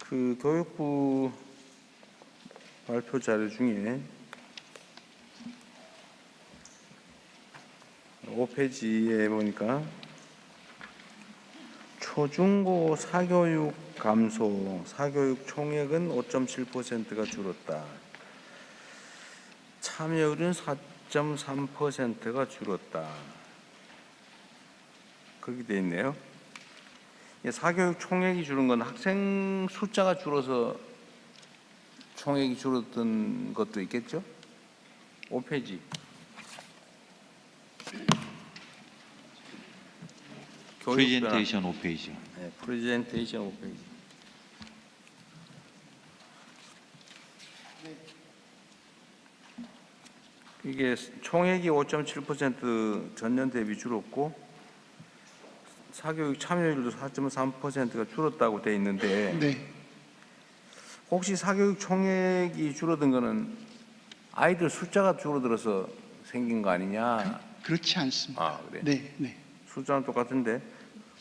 그 교육부 발표 자료 중에 5페이지에 보니까 초중고 사교육 감소, 사교육 총액은 5.7%가 줄었다. 참여율은 4.3%가 줄었다. 그렇게 돼 있네요. 사교육 총액이 줄은 건 학생 숫자가 줄어서 총액이 줄었던 것도 있겠죠? 5페이지. 프레젠테이션 5페이지. 네, 프레젠테이션 5페이지. 이게 총액이 5.7% 전년 대비 줄었고 사교육 참여율도 4.3%가 줄었다고 돼 있는데 네. 혹시 사교육 총액이 줄어든 거는 아이들 숫자가 줄어들어서 생긴 거 아니냐? 그렇지 않습니다. 아, 그래? 네, 네. 숫자는 똑같은데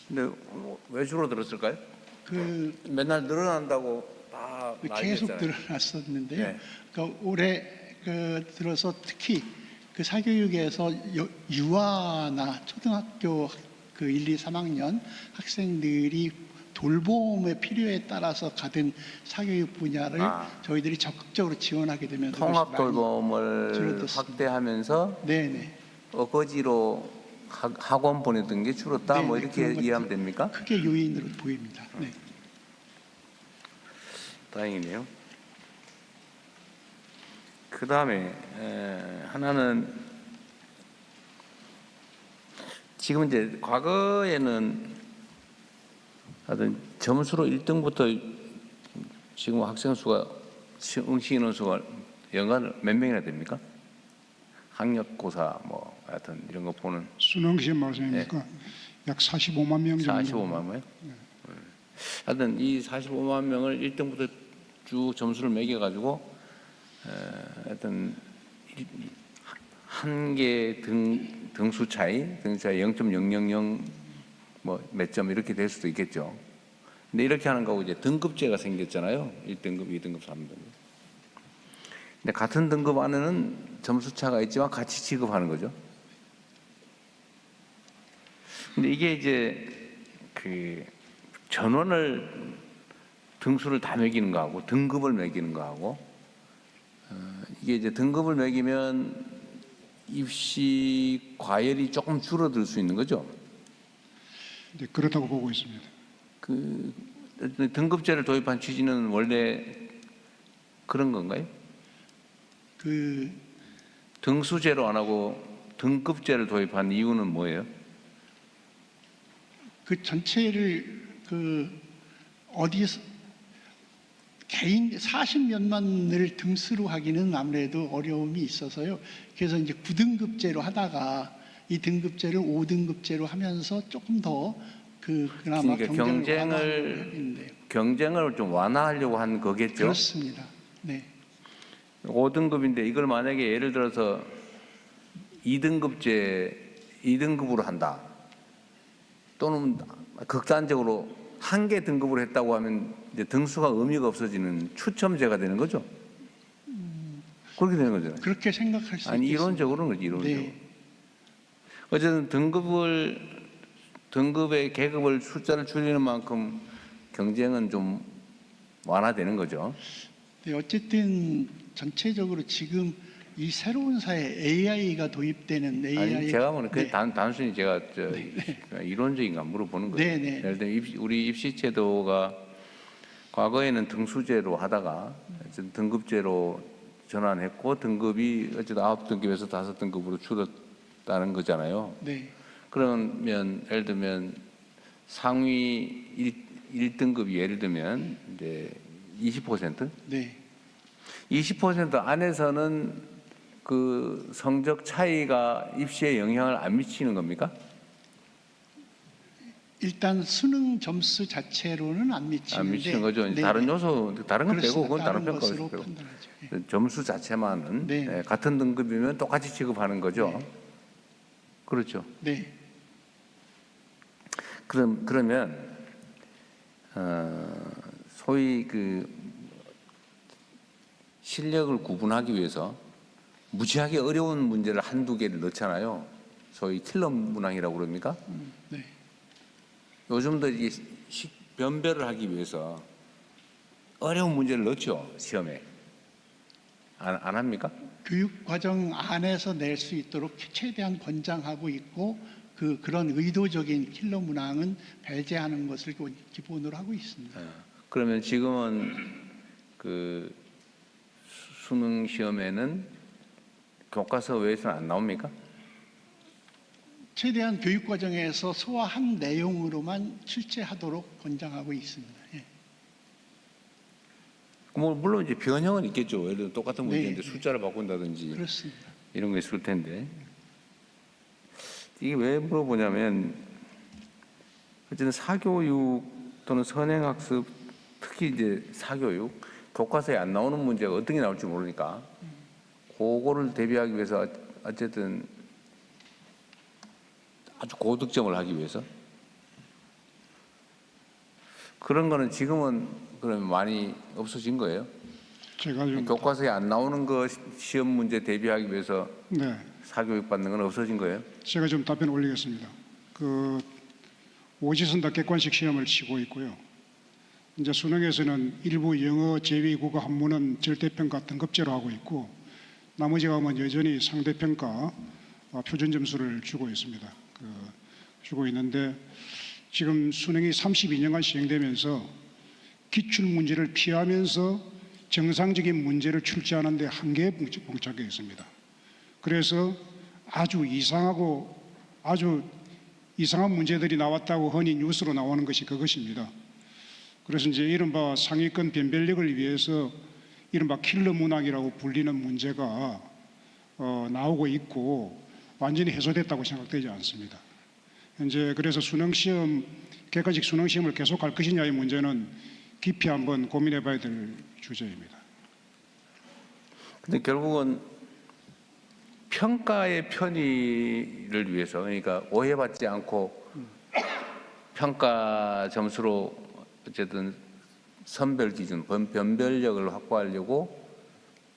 근데 왜 줄어들었을까요? 맨날 늘어난다고 다 계속 난리였잖아요. 늘어났었는데요. 네. 그러니까 올해 들어서 특히 그 사교육에서 유아나 초등학교 그 1, 2, 3학년 학생들이 돌봄의 필요에 따라서 가든 사교육 분야를 저희들이 적극적으로 지원하게 되면서 통합 돌봄을 줄어들었습니다. 확대하면서 네네. 어거지로 학원 보내던 게 줄었다. 네네, 뭐 이렇게 그런 것도 이해하면 됩니까? 크게 요인으로 보입니다. 네. 다행이네요. 그 다음에 하나는 지금 이제 과거에는 하여튼 점수로 1등부터 지금 학생 수가 응시 인원 수가 연간 몇 명이나 됩니까? 학력고사 뭐 하여튼 이런 거 보는 수능 시험 말씀입니까? 약 45만 명 정도. 45만 명? 하여튼 이 45만 명을 1등부터 쭉 점수를 매겨가지고 하여튼 한 개 등수 차이 0.000 뭐 몇 점 이렇게 될 수도 있겠죠. 근데 이렇게 하는 거고 이제 등급제가 생겼잖아요. 1등급, 2등급, 3등급. 근데 같은 등급 안에는 점수 차가 있지만 같이 취급하는 거죠. 근데 이게 이제 그 전원을 등수를 다 매기는 거하고 등급을 매기는 거하고 이게 이제 등급을 매기면 입시 과열이 조금 줄어들 수 있는 거죠. 네, 그렇다고 보고 있습니다. 그 등급제를 도입한 취지는 원래 그런 건가요? 그 등수제로 안 하고 등급제를 도입한 이유는 뭐예요? 그 전체를 어디서 개인 40몇만을 등수로 하기는 아무래도 어려움이 있어서요. 그래서 이제 9등급제로 하다가 이 등급제를 5등급제로 하면서 조금 더 그나마 그러니까 경쟁을 좀 완화하려고 한 거겠죠. 그렇습니다. 네. 5등급인데 이걸 만약에 예를 들어서 2등급으로 한다. 또는 극단적으로 한 개 등급으로 했다고 하면 이제 등수가 의미가 없어지는 추첨제가 되는 거죠. 그렇게 되는 거잖아요. 그렇게 생각할 수 있습니다. 아니 이론적으로는 그렇지, 이론적으로. 네. 어쨌든 등급의 계급을 숫자를 줄이는 만큼 경쟁은 좀 완화되는 거죠. 네, 어쨌든 전체적으로 지금 이 새로운 사회 AI가 도입되는 AI. 아니 제가 보는 그 네. 단순히 제가 이론적인가 물어보는 거예요. 네, 네. 예를 들면 우리 입시제도가 과거에는 등수제로 하다가 등급제로 전환했고 등급이 어쨌든 9등급에서 5등급으로 줄었다는 거잖아요. 네. 그러면 예를 들면 상위 1등급이 예를 들면 이제 20%? 네. 20% 안에서는 그 성적 차이가 입시에 영향을 안 미치는 겁니까? 일단 수능 점수 자체로는 안 미치는데 안 미치는 거죠. 네. 다른 요소, 다른 건 빼고 그건 다른 평가를 것으로 빼고 판단하죠. 예. 점수 자체만은 네. 같은 등급이면 똑같이 취급하는 거죠. 네. 그렇죠. 네. 그러면 소위 그 실력을 구분하기 위해서 무지하게 어려운 문제를 한두 개를 넣잖아요. 소위 킬러 문항이라고 그럽니까? 네. 요즘도 이게 변별을 하기 위해서 어려운 문제를 넣죠, 시험에. 안 합니까? 교육 과정 안에서 낼 수 있도록 최대한 권장하고 있고 그런 의도적인 킬러 문항은 배제하는 것을 기본으로 하고 있습니다. 그러면 지금은 그 수능 시험에는 교과서 외에서는 안 나옵니까? 최대한 교육 과정에서 소화한 내용으로만 출제하도록 권장하고 있습니다. 예. 뭐 물론 이제 변형은 있겠죠. 예를 들어 똑같은 문제인데 네. 숫자를 바꾼다든지 그렇습니다. 이런 거 있을 텐데 이게 왜 물어보냐면 어쨌든 사교육 또는 선행학습 특히 이제 사교육 교과서에 안 나오는 문제가 어떻게 나올지 모르니까 그거를 대비하기 위해서 어쨌든 아주 고득점을 하기 위해서 그런 거는 지금은 그러면 많이 없어진 거예요. 제가 좀 교과서에 안 나오는 거 시험 문제 대비하기 위해서 네, 사교육 받는 건 없어진 거예요. 제가 좀 답변 올리겠습니다. 그 오지선다 객관식 시험을 치고 있고요. 이제 수능에서는 일부 영어 제외 국어 한문은 절대평가 등급제로 하고 있고 나머지 과목은 여전히 상대평가 표준 점수를 주고 있습니다. 주고 있는데 지금 수능이 32년간 시행되면서 기출 문제를 피하면서 정상적인 문제를 출제하는 데 한계에 봉착해 있습니다. 그래서 아주 이상한 문제들이 나왔다고 흔히 뉴스로 나오는 것이 그것입니다. 그래서 이제 이른바 상위권 변별력을 위해서 이른바 킬러 문항이라고 불리는 문제가 나오고 있고 완전히 해소됐다고 생각되지 않습니다. 현재 그래서 객관식 수능 시험을 계속할 것이냐의 문제는 깊이 한번 고민해 봐야 될 주제입니다. 근데 결국은 평가의 편의를 위해서 그러니까 오해받지 않고 평가 점수로 어쨌든 선별 기준, 변별력을 확보하려고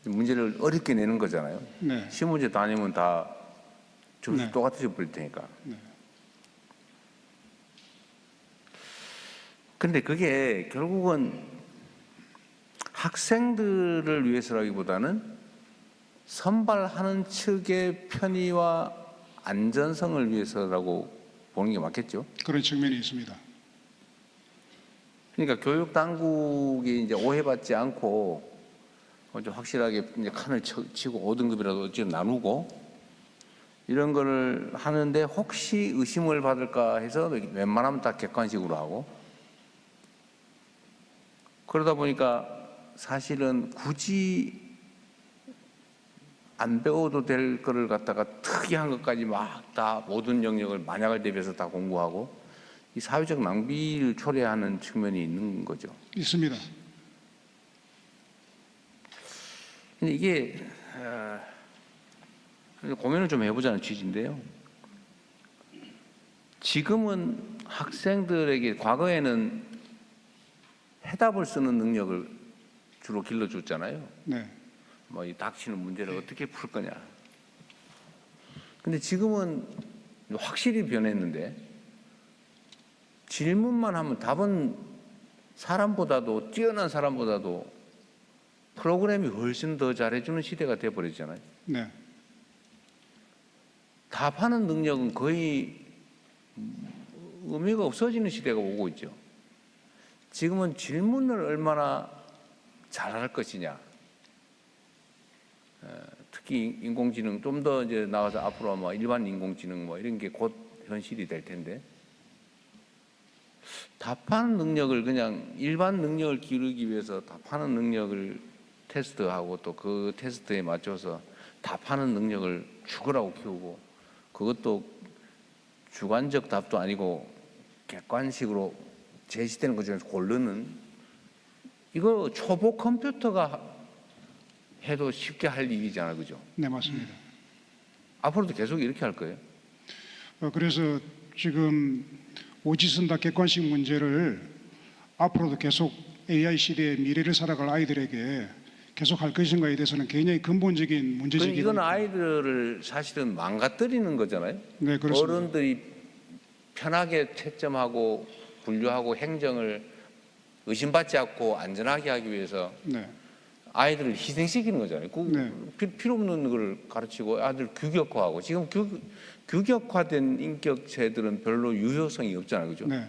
문제를 어렵게 내는 거잖아요. 네. 시험 문제 다니면 다 점수 네. 똑같아져 버릴 테니까. 네. 근데 그게 결국은 학생들을 위해서라기보다는 선발하는 측의 편의와 안전성을 위해서라고 보는 게 맞겠죠. 그런 측면이 있습니다. 그러니까 교육 당국이 이제 오해받지 않고 좀 확실하게 이제 칸을 치고 5등급이라도 어쨌든 나누고 이런 거를 하는데 혹시 의심을 받을까 해서 웬만하면 다 객관식으로 하고 그러다 보니까 사실은 굳이 안 배워도 될 거를 갖다가 특이한 것까지 막 다 모든 영역을 만약을 대비해서 다 공부하고 이 사회적 낭비를 초래하는 측면이 있는 거죠. 있습니다. 근데 이게 고민을 좀 해보자는 취지인데요. 지금은 학생들에게 과거에는 해답을 쓰는 능력을 주로 길러줬잖아요. 네. 뭐 이 닥치는 문제를 어떻게 풀 거냐. 근데 지금은 확실히 변했는데 질문만 하면 답은 사람보다도 뛰어난 사람보다도 프로그램이 훨씬 더 잘해주는 시대가 돼버렸잖아요. 네. 답하는 능력은 거의 의미가 없어지는 시대가 오고 있죠. 지금은 질문을 얼마나 잘할 것이냐. 특히 인공지능 좀 더 이제 나가서 앞으로 뭐 일반 인공지능 뭐 이런 게 곧 현실이 될 텐데 답하는 능력을 그냥 일반 능력을 기르기 위해서 답하는 능력을 테스트하고 또 그 테스트에 맞춰서 답하는 능력을 죽으라고 키우고 그것도 주관적 답도 아니고 객관식으로 제시되는 것 중에서 고르는 이거 초보 컴퓨터가 해도 쉽게 할 일이잖아요. 그죠? 네, 맞습니다. 앞으로도 계속 이렇게 할 거예요. 그래서 지금 오지선다 객관식 문제를 앞으로도 계속 AI 시대의 미래를 살아갈 아이들에게 계속 할 것인가에 대해서는 굉장히 근본적인 문제제기입니다. 이건 아이들을 사실은 망가뜨리는 거잖아요. 네, 그렇습니다. 어른들이 편하게 채점하고 분류하고 행정을 의심받지 않고 안전하게 하기 위해서 네, 아이들을 희생시키는 거잖아요. 네. 필요 없는 걸 가르치고 아들 규격화하고 지금 규격화된 인격체들은 별로 유효성이 없잖아요, 그죠? 네,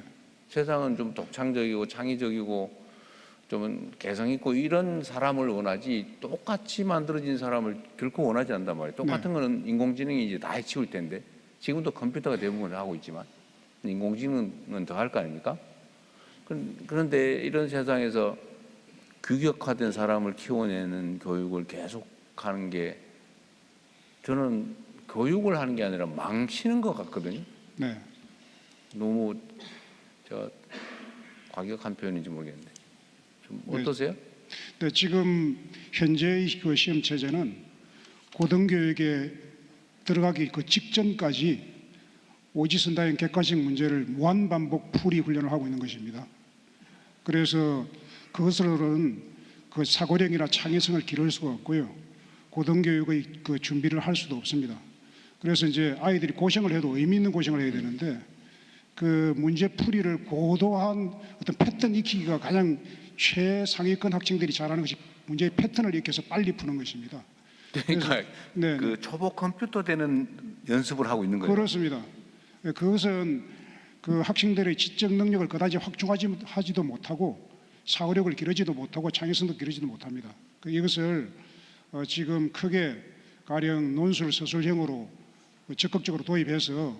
세상은 좀 독창적이고 창의적이고 좀 개성 있고 이런 사람을 원하지 똑같이 만들어진 사람을 결코 원하지 않단 말이에요. 똑같은 거는 인공지능이 이제 다 해치울 텐데 지금도 컴퓨터가 대부분 하고 있지만 인공지능은 더 할 거 아닙니까? 그런데 이런 세상에서 규격화된 사람을 키워내는 교육을 계속하는 게 저는 교육을 하는 게 아니라 망치는 것 같거든요. 네. 너무 과격한 표현인지 모르겠는데 좀 어떠세요? 네, 지금 현재의 그 시험 체제는 고등교육에 들어가기 그 직전까지 오지선다형 객관식 문제를 무한 반복 풀이 훈련을 하고 있는 것입니다. 그래서 그것으로는 그 사고력이나 창의성을 기를 수가 없고요. 고등교육의 그 준비를 할 수도 없습니다. 그래서 이제 아이들이 고생을 해도 의미 있는 고생을 해야 되는데 그 문제 풀이를 고도한 어떤 패턴 익히기가 가장 최상위권 학생들이 잘하는 것이 문제의 패턴을 익혀서 빨리 푸는 것입니다. 그러니까 네, 그 초보 컴퓨터 되는 연습을 하고 있는 거예요. 그렇습니다. 그것은 그 학생들의 지적 능력을 그다지 확충하지도 못하고 사고력을 기르지도 못하고 창의성도 기르지도 못합니다. 이것을 지금 크게 가령 논술 서술형으로 적극적으로 도입해서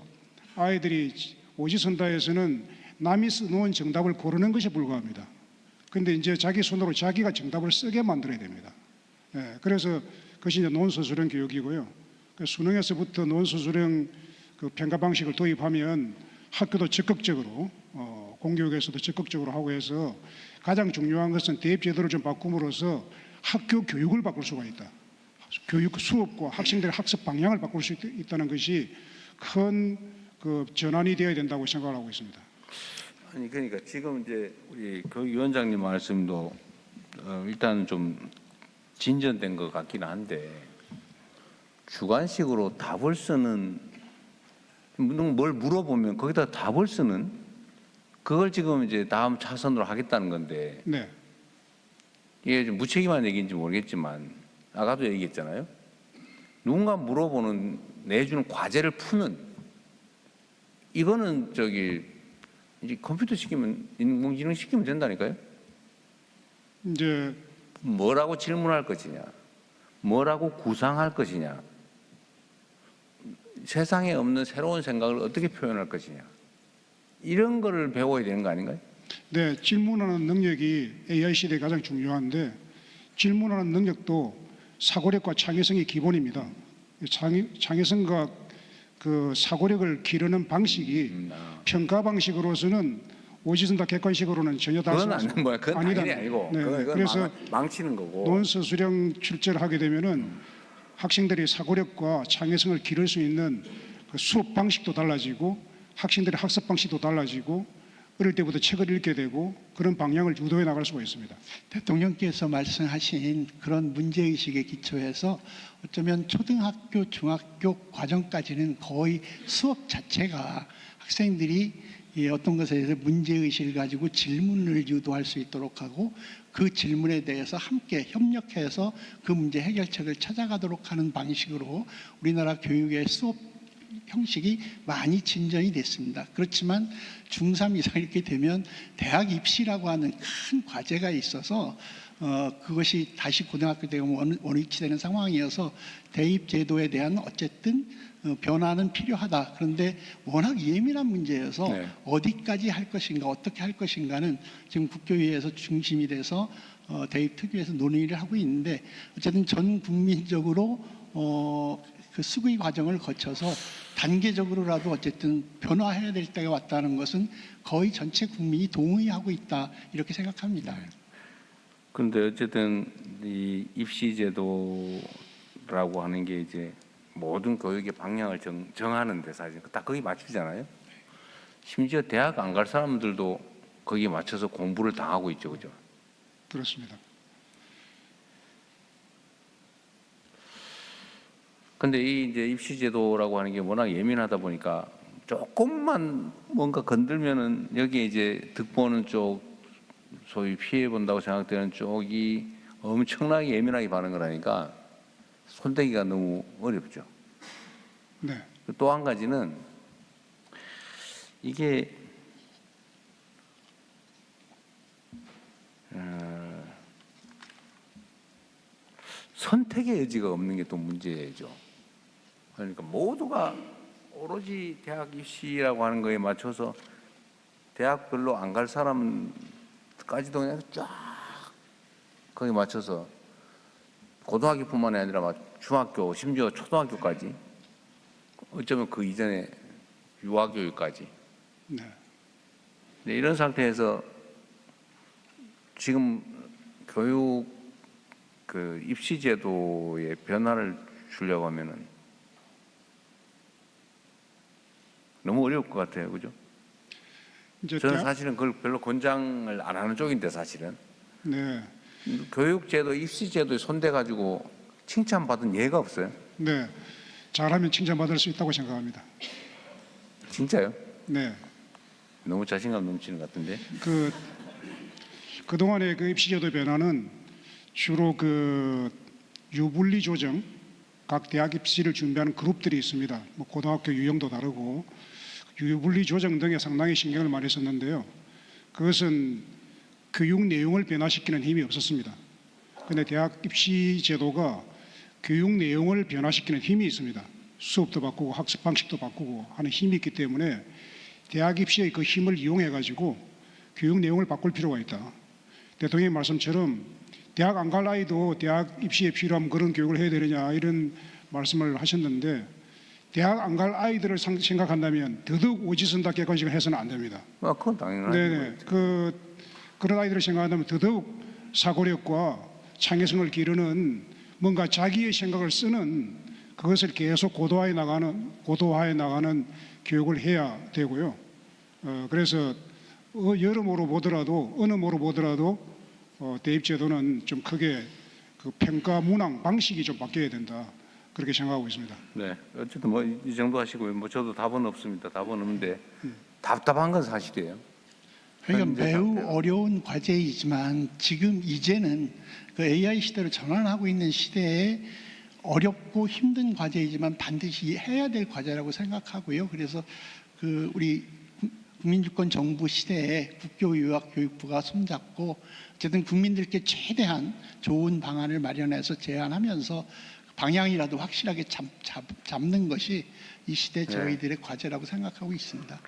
아이들이 오지선다에서는 남이 써놓은 정답을 고르는 것에 불과합니다. 그런데 이제 자기 손으로 자기가 정답을 쓰게 만들어야 됩니다. 그래서 그것이 이제 논서술형 교육이고요. 수능에서부터 논서술형 그 평가 방식을 도입하면 학교도 적극적으로 공교육에서도 적극적으로 하고 해서 가장 중요한 것은 대입 제도를 좀 바꿈으로써 학교 교육을 바꿀 수가 있다. 교육 수업과 학생들의 학습 방향을 바꿀 수 있다는 것이 큰 그 전환이 되어야 된다고 생각을 하고 있습니다. 아니 그러니까 지금 이제 우리 교육위원장님 말씀도 일단 좀 진전된 것 같기는 한데 주관식으로 답을 쓰는 뭘 물어보면 거기다 답을 쓰는 그걸 지금 이제 다음 차선으로 하겠다는 건데 네, 이게 좀 무책임한 얘기인지 모르겠지만 아까도 얘기했잖아요. 누군가 물어보는 내주는 과제를 푸는 이거는 이제 컴퓨터 시키면 인공지능 시키면 된다니까요. 이제 뭐라고 질문할 것이냐, 뭐라고 구상할 것이냐, 세상에 없는 새로운 생각을 어떻게 표현할 것이냐 이런 거를 배워야 되는 거 아닌가요? 네, 질문하는 능력이 AI 시대에 가장 중요한데 질문하는 능력도 사고력과 창의성이 기본입니다. 창의성과 그 사고력을 기르는 방식이 평가 방식으로서는 오지선다 객관식으로는 전혀 다르지 그건 않습니다. 아닌 거야. 그건 당연히 아니고. 네, 그건 그래서 망치는 거고. 논서술형 출제를 하게 되면은 학생들이 사고력과 창의성을 기를 수 있는 그 수업 방식도 달라지고 학생들의 학습 방식도 달라지고 어릴 때부터 책을 읽게 되고 그런 방향을 유도해 나갈 수가 있습니다. 대통령께서 말씀하신 그런 문제의식에 기초해서 어쩌면 초등학교, 중학교 과정까지는 거의 수업 자체가 학생들이 어떤 것에 대해서 문제의식을 가지고 질문을 유도할 수 있도록 하고 그 질문에 대해서 함께 협력해서 그 문제 해결책을 찾아가도록 하는 방식으로 우리나라 교육의 수업 형식이 많이 진전이 됐습니다. 그렇지만 중3 이상 이렇게 되면 대학 입시라고 하는 큰 과제가 있어서 그것이 다시 고등학교 되면 원위치되는 상황이어서 대입 제도에 대한 어쨌든 변화는 필요하다. 그런데 워낙 예민한 문제여서 네. 어디까지 할 것인가 어떻게 할 것인가는 지금 국교위에서 중심이 돼서 대입 특위에서 논의를 하고 있는데 어쨌든 전 국민적으로 그 수의 과정을 거쳐서 단계적으로라도 어쨌든 변화해야 될 때가 왔다는 것은 거의 전체 국민이 동의하고 있다 이렇게 생각합니다. 그런데 어쨌든 이 입시 제도라고 하는 게 이제 모든 교육의 방향을 정하는데 사실 다 거기 맞추잖아요. 심지어 대학 안 갈 사람들도 거기에 맞춰서 공부를 당하고 있죠, 그죠? 그렇습니다. 근데 이 이제 입시 제도라고 하는 게 워낙 예민하다 보니까 조금만 뭔가 건들면은 여기에 이제 득보는 쪽, 소위 피해 본다고 생각되는 쪽이 엄청나게 예민하게 반응을 하니까 손대기가 너무 어렵죠. 네. 또 한 가지는 이게 선택의 여지가 없는 게 또 문제죠. 그러니까 모두가 오로지 대학 입시라고 하는 거에 맞춰서 대학별로 안 갈 사람까지도 그냥 쫙 거기에 맞춰서 고등학교뿐만 아니라 중학교, 심지어 초등학교까지, 어쩌면 그 이전에 유아교육까지. 네. 네, 이런 상태에서 지금 교육 그 입시 제도의 변화를 주려고 하면은 너무 어려울 것 같아요, 그죠? 이제 저는 사실은 그걸 별로 권장을 안 하는 쪽인데 사실은 네. 교육 제도, 입시 제도에 손대 가지고 칭찬받은 예가 없어요. 네. 잘하면 칭찬받을 수 있다고 생각합니다. 진짜요? 네. 너무 자신감 넘치는 것 같은데. 그동안의 그 입시제도 변화는 주로 그 유불리 조정, 각 대학 입시를 준비하는 그룹들이 있습니다. 뭐 고등학교 유형도 다르고 유불리 조정 등에 상당히 신경을 많이 썼는데요. 그것은 교육 내용을 변화시키는 힘이 없었습니다. 그런데 대학 입시 제도가 교육 내용을 변화시키는 힘이 있습니다. 수업도 바꾸고 학습 방식도 바꾸고 하는 힘이 있기 때문에 대학 입시의 그 힘을 이용해 가지고 교육 내용을 바꿀 필요가 있다. 대통령의 말씀처럼 대학 안 갈 아이도 대학 입시에 필요하면 그런 교육을 해야 되느냐 이런 말씀을 하셨는데 대학 안 갈 아이들을 생각한다면 더더욱 오지선다 객관식을 해서는 안 됩니다. 그건 당연하죠. 네네. 그런 아이들을 생각한다면 더더욱 사고력과 창의성을 기르는 뭔가 자기의 생각을 쓰는 그것을 계속 고도화해 나가는 교육을 해야 되고요. 그래서 여러모로 보더라도 어느 모로 보더라도 대입제도는 좀 크게 그 평가 문항 방식이 좀 바뀌어야 된다. 그렇게 생각하고 있습니다. 네, 어쨌든 뭐 이 정도 하시고요. 뭐 저도 답은 없습니다. 답은 없는데 답답한 건 사실이에요. 그러니까 매우 상태로. 어려운 과제이지만 지금 이제는 그 AI 시대로 전환하고 있는 시대에 어렵고 힘든 과제이지만 반드시 해야 될 과제라고 생각하고요. 그래서 그 우리 국민주권 정부 시대에 국교유학교육부가 손잡고 어쨌든 국민들께 최대한 좋은 방안을 마련해서 제안하면서 방향이라도 확실하게 잡는 것이 이 시대 저희들의 과제라고 생각하고 있습니다.